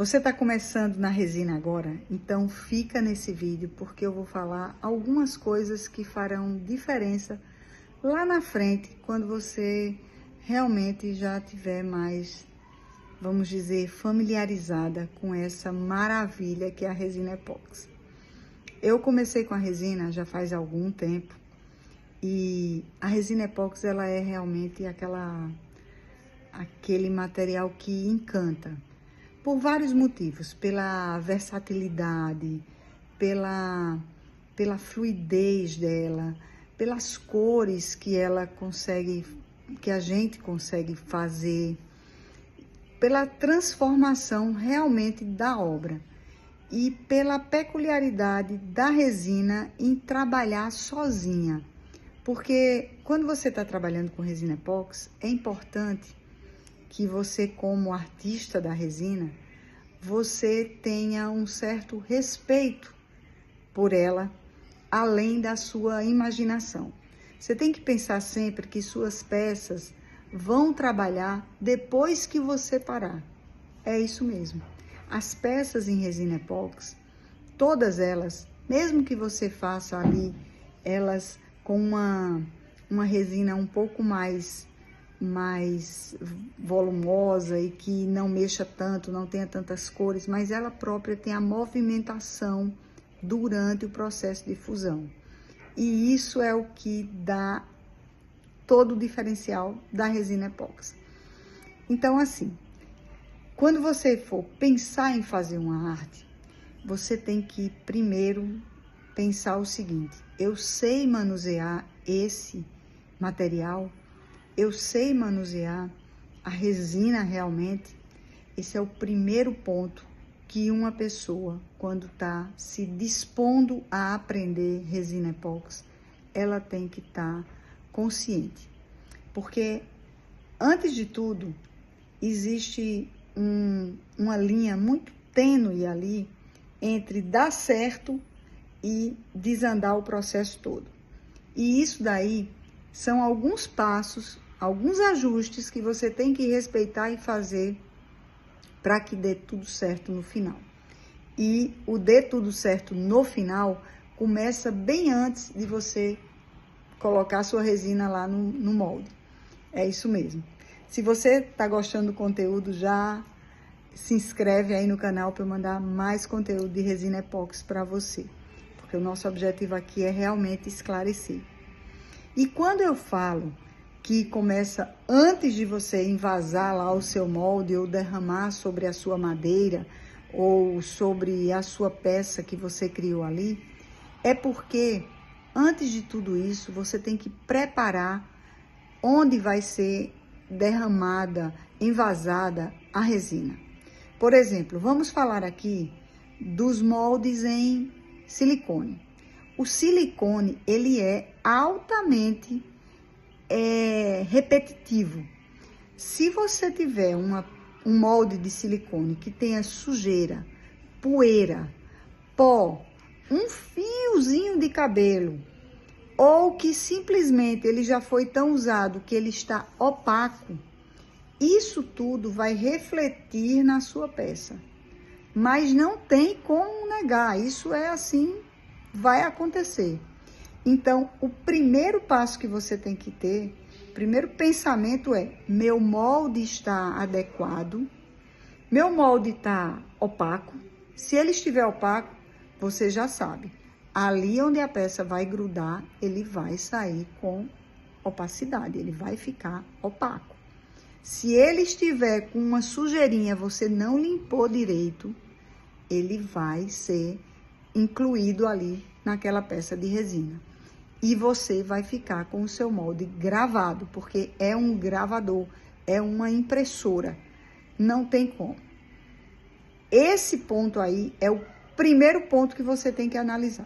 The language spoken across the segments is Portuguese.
Você está começando na resina agora? Então fica nesse vídeo porque eu vou falar algumas coisas que farão diferença lá na frente, quando você realmente já tiver mais, vamos dizer, familiarizada com essa maravilha que é a resina epóxi. Eu comecei com a resina já faz algum tempo e a resina epóxi ela é realmente aquele material que encanta. Por vários motivos, pela versatilidade, pela fluidez dela, pelas cores que ela consegue, que a gente consegue fazer, pela transformação realmente da obra e pela peculiaridade da resina em trabalhar sozinha. Porque quando você está trabalhando com resina epóxi, é importante que você, como artista da resina, você tenha um certo respeito por ela, além da sua imaginação. Você tem que pensar sempre que suas peças vão trabalhar depois que você parar. É isso mesmo. As peças em resina epóxi, todas elas, mesmo que você faça ali, elas com uma resina um pouco mais volumosa e que não mexa tanto, não tenha tantas cores, mas ela própria tem a movimentação durante o processo de fusão. E isso é o que dá todo o diferencial da resina epóxi. Então, assim, quando você for pensar em fazer uma arte, você tem que primeiro pensar o seguinte: eu sei manusear esse material? Eu sei manusear a resina realmente? Esse é o primeiro ponto que uma pessoa, quando está se dispondo a aprender resina epóxi, ela tem que estar consciente. Porque, antes de tudo, existe uma linha muito tênue ali entre dar certo e desandar o processo todo. E isso daí são alguns passos, alguns ajustes que você tem que respeitar e fazer para que dê tudo certo no final. E o dê tudo certo no final começa bem antes de você colocar sua resina lá no molde. É isso mesmo. Se você está gostando do conteúdo, já se inscreve aí no canal para eu mandar mais conteúdo de resina epóxi para você. Porque o nosso objetivo aqui é realmente esclarecer. E quando eu falo que começa antes de você envasar lá o seu molde ou derramar sobre a sua madeira ou sobre a sua peça que você criou ali, é porque antes de tudo isso você tem que preparar onde vai ser derramada, envasada a resina. Por exemplo, vamos falar aqui dos moldes em silicone. O silicone, ele é altamente repetitivo. Se você tiver um molde de silicone que tenha sujeira, poeira, pó, um fiozinho de cabelo, ou que simplesmente ele já foi tão usado que ele está opaco, isso tudo vai refletir na sua peça. Mas não tem como negar, isso é assim, vai acontecer. Então, o primeiro passo que você tem que ter, o primeiro pensamento é: meu molde está adequado, meu molde está opaco. Se ele estiver opaco, você já sabe, ali onde a peça vai grudar, ele vai sair com opacidade, ele vai ficar opaco. Se ele estiver com uma sujeirinha, você não limpou direito, ele vai ser incluído ali naquela peça de resina. E você vai ficar com o seu molde gravado, porque é um gravador, é uma impressora, não tem como. Esse ponto aí é o primeiro ponto que você tem que analisar.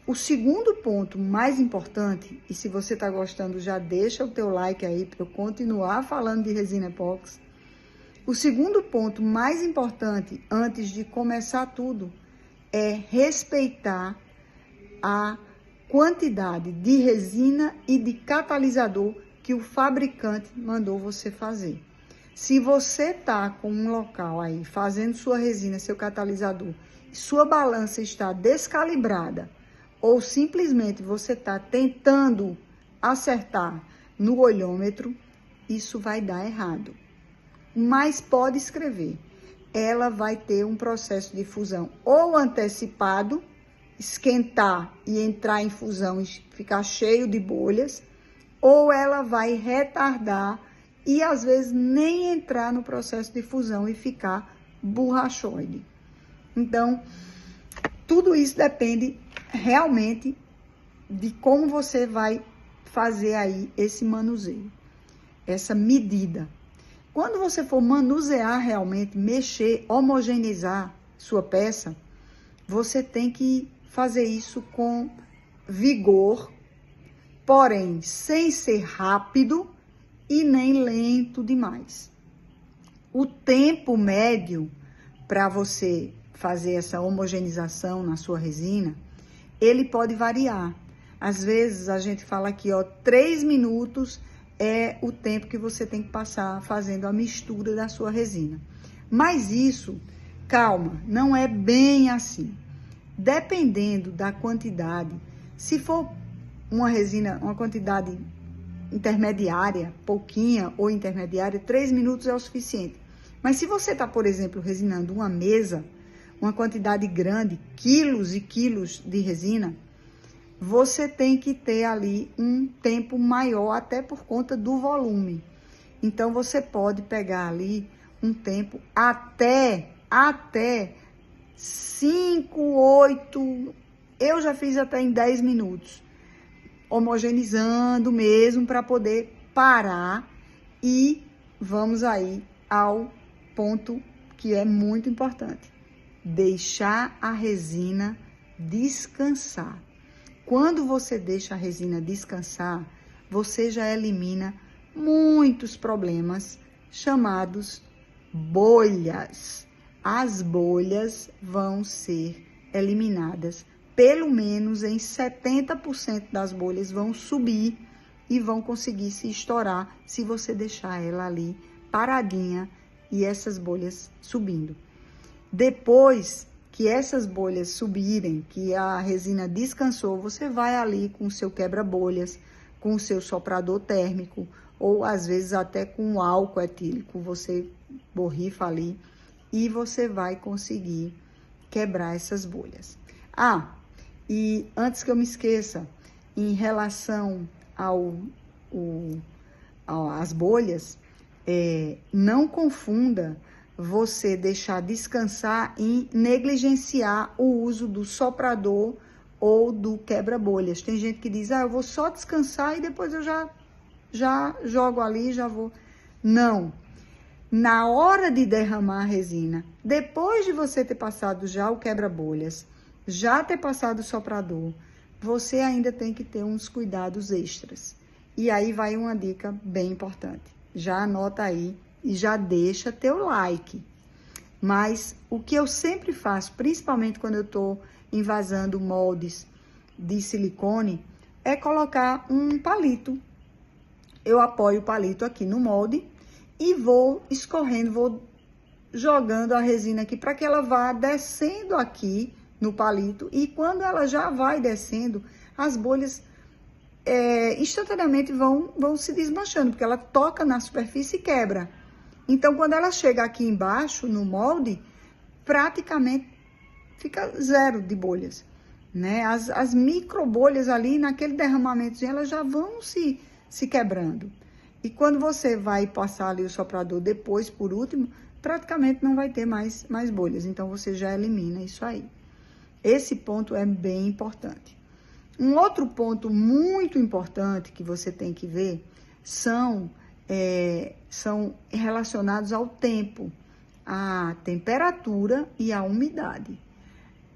O segundo ponto mais importante, e se você está gostando, já deixa o teu like aí para eu continuar falando de resina epóxi. O segundo ponto mais importante, antes de começar tudo, é respeitar a quantidade de resina e de catalisador que o fabricante mandou você fazer. Se você tá com um local aí, fazendo sua resina, seu catalisador, sua balança está descalibrada, ou simplesmente você tá tentando acertar no olhômetro, isso vai dar errado. Mas pode escrever, ela vai ter um processo de fusão ou antecipado, esquentar e entrar em fusão e ficar cheio de bolhas, ou ela vai retardar e às vezes nem entrar no processo de fusão e ficar borrachoide. Então, tudo isso depende realmente de como você vai fazer aí esse manuseio, essa medida. Quando você for manusear realmente, mexer, homogeneizar sua peça, você tem que fazer isso com vigor, porém sem ser rápido e nem lento demais. O tempo médio para você fazer essa homogeneização na sua resina, ele pode variar. Às vezes a gente fala aqui, ó, 3 minutos é o tempo que você tem que passar fazendo a mistura da sua resina. Mas isso, calma, não é bem assim. Dependendo da quantidade, se for uma resina, uma quantidade intermediária, pouquinha ou intermediária, 3 minutos é o suficiente. Mas se você está, por exemplo, resinando uma mesa, uma quantidade grande, quilos e quilos de resina, você tem que ter ali um tempo maior, até por conta do volume. Então, você pode pegar ali um tempo até 5, 8, eu já fiz até em 10 minutos, homogeneizando mesmo para poder parar. E vamos aí ao ponto que é muito importante: deixar a resina descansar. Quando você deixa a resina descansar, você já elimina muitos problemas chamados bolhas. As bolhas vão ser eliminadas, pelo menos em 70% das bolhas vão subir e vão conseguir se estourar se você deixar ela ali paradinha e essas bolhas subindo. Depois que essas bolhas subirem, que a resina descansou, você vai ali com o seu quebra-bolhas, com o seu soprador térmico, ou às vezes até com álcool etílico, você borrifa ali e você vai conseguir quebrar essas bolhas. Ah, e antes que eu me esqueça, em relação às bolhas, não confunda você deixar descansar e negligenciar o uso do soprador ou do quebra-bolhas. Tem gente que diz, eu vou só descansar e depois eu já jogo ali, já vou. Não. Na hora de derramar a resina, depois de você ter passado já o quebra-bolhas, já ter passado o soprador, você ainda tem que ter uns cuidados extras. E aí vai uma dica bem importante. Já anota aí e já deixa teu like. Mas o que eu sempre faço, principalmente quando eu tô envasando moldes de silicone, é colocar um palito. Eu apoio o palito aqui no molde e vou escorrendo, vou jogando a resina aqui para que ela vá descendo aqui no palito. E quando ela já vai descendo, as bolhas instantaneamente vão se desmanchando, porque ela toca na superfície e quebra. Então, quando ela chega aqui embaixo, no molde, praticamente fica 0 de bolhas, né? As micro bolhas ali, naquele derramamento, elas já vão se quebrando. E quando você vai passar ali o soprador depois, por último, praticamente não vai ter mais bolhas. Então, você já elimina isso aí. Esse ponto é bem importante. Um outro ponto muito importante que você tem que ver são relacionados ao tempo, à temperatura e à umidade.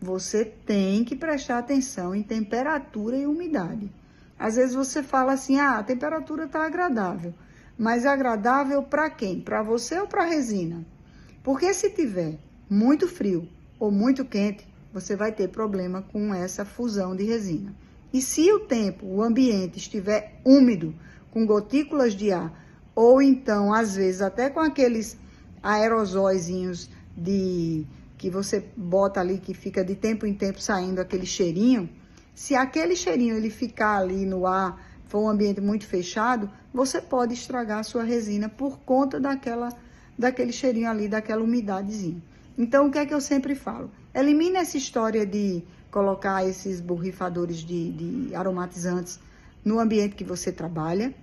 Você tem que prestar atenção em temperatura e umidade. Às vezes você fala assim, a temperatura está agradável. Mas agradável para quem? Para você ou para a resina? Porque se tiver muito frio ou muito quente, você vai ter problema com essa fusão de resina. E se o tempo, o ambiente estiver úmido, com gotículas de ar, ou então, às vezes, até com aqueles aerosóizinhos que você bota ali, que fica de tempo em tempo saindo aquele cheirinho, se aquele cheirinho ele ficar ali no ar, for um ambiente muito fechado, você pode estragar a sua resina por conta daquele cheirinho ali, daquela umidadezinha. Então, o que é que eu sempre falo? Elimine essa história de colocar esses borrifadores de aromatizantes no ambiente que você trabalha.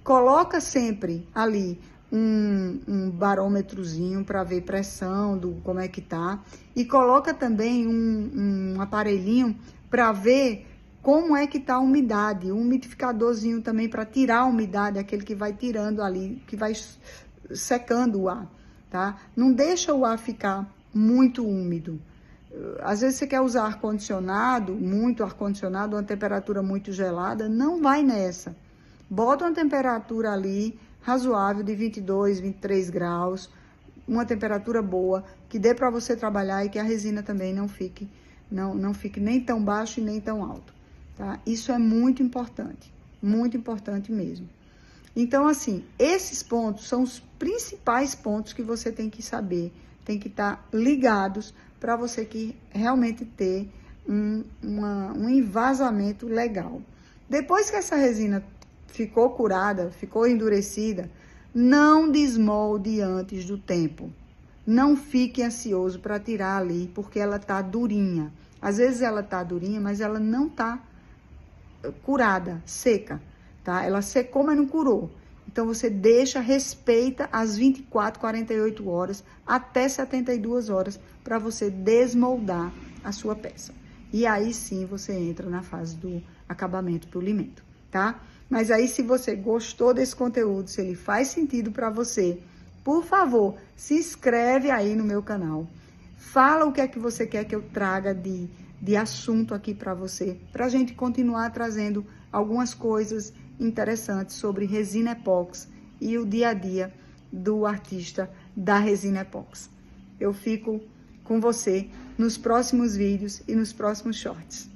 Coloca sempre ali um barômetrozinho para ver pressão, como é que tá. E coloca também um aparelhinho para ver como é que tá a umidade. Um umidificadorzinho também para tirar a umidade, aquele que vai tirando ali, que vai secando o ar, tá? Não deixa o ar ficar muito úmido. Às vezes você quer usar ar-condicionado, muito ar-condicionado, uma temperatura muito gelada, não vai nessa. Bota uma temperatura ali razoável de 22, 23 graus, uma temperatura boa, que dê para você trabalhar e que a resina também não fique nem tão baixo e nem tão alto, tá? Isso é muito importante mesmo. Então, assim, esses pontos são os principais pontos que você tem que saber, tem que estar ligados para você que realmente ter um envasamento legal. Depois que essa resina ficou curada, ficou endurecida, não desmolde antes do tempo. Não fique ansioso para tirar ali, porque ela tá durinha. Às vezes ela tá durinha, mas ela não tá curada, seca, tá? Ela secou, mas não curou. Então, você respeita as 24, 48 horas, até 72 horas, para você desmoldar a sua peça. E aí sim, você entra na fase do acabamento, polimento, tá? Mas aí, se você gostou desse conteúdo, se ele faz sentido para você, por favor, se inscreve aí no meu canal. Fala o que é que você quer que eu traga de assunto aqui para você, para a gente continuar trazendo algumas coisas interessantes sobre resina epóxi e o dia a dia do artista da resina epóxi. Eu fico com você nos próximos vídeos e nos próximos shorts.